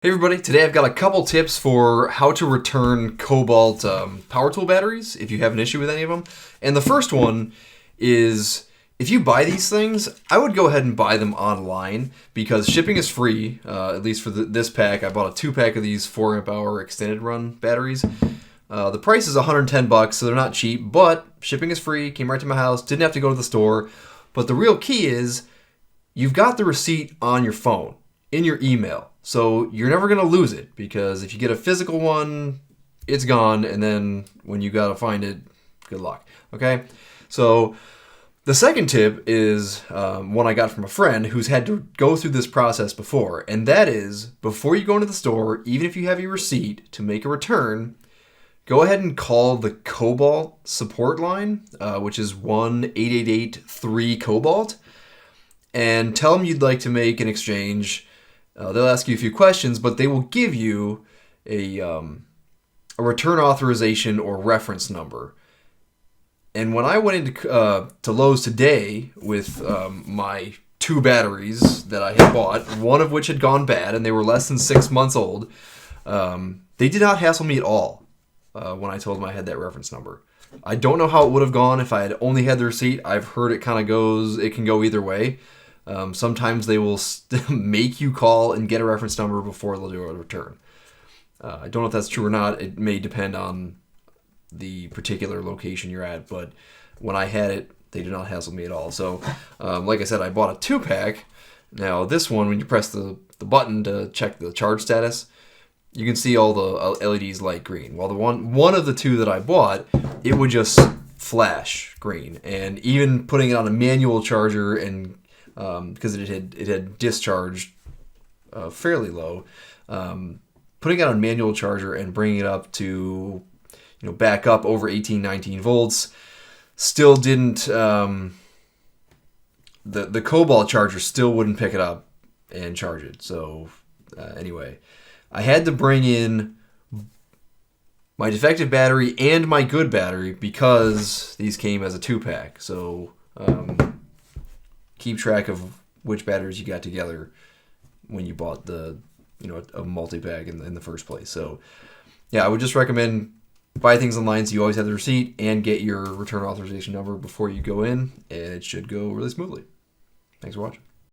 Hey everybody, today I've got a couple tips for how to return Kobalt power tool batteries if you have an issue with any of them. And the first one is, if you buy these things, I would go ahead and buy them online because shipping is free, at least for this pack. I bought a 2-pack of these 4 amp hour extended run batteries. The price is $110, so they're not cheap, but shipping is free, came right to my house, didn't have to go to the store. But the real key is, you've got the receipt on your phone, in your email. So you're never going to lose it, because if you get a physical one, it's gone, and then when you got to find it, good luck. Okay? So the second tip is one I got from a friend who's had to go through this process before, and that is, before you go into the store, even if you have your receipt to make a return, go ahead and call the Kobalt support line, which is 1-888-3-KOBALT, and tell them you'd like to make an exchange. They'll ask you a few questions, but they will give you a return authorization or reference number. And when I went into to Lowe's today with my 2 batteries that I had bought, one of which had gone bad, and they were less than 6 months old, they did not hassle me at all when I told them I had that reference number. I don't know how it would have gone if I had only had the receipt. I've heard it kind of goes, it can go either way. Sometimes they will make you call and get a reference number before they'll do a return. I don't know if that's true or not. It may depend on the particular location you're at, but when I had it, they did not hassle me at all. So, like I said, I bought a 2-pack. Now, this one, when you press the button to check the charge status, you can see all the LEDs light green. Well, the one of the 2 that I bought, it would just flash green. And even putting it on a manual charger, and because it had discharged fairly low, putting it on manual charger and bringing it up to back up over 18-19 volts still didn't, the Kobalt charger still wouldn't pick it up and charge it. So anyway, I had to bring in my defective battery and my good battery because these came as a 2-pack. So keep track of which batteries you got together when you bought a multi-pack in the first place. So yeah, I would just recommend buy things online so you always have the receipt and get your return authorization number before you go in, and it should go really smoothly. Thanks for watching.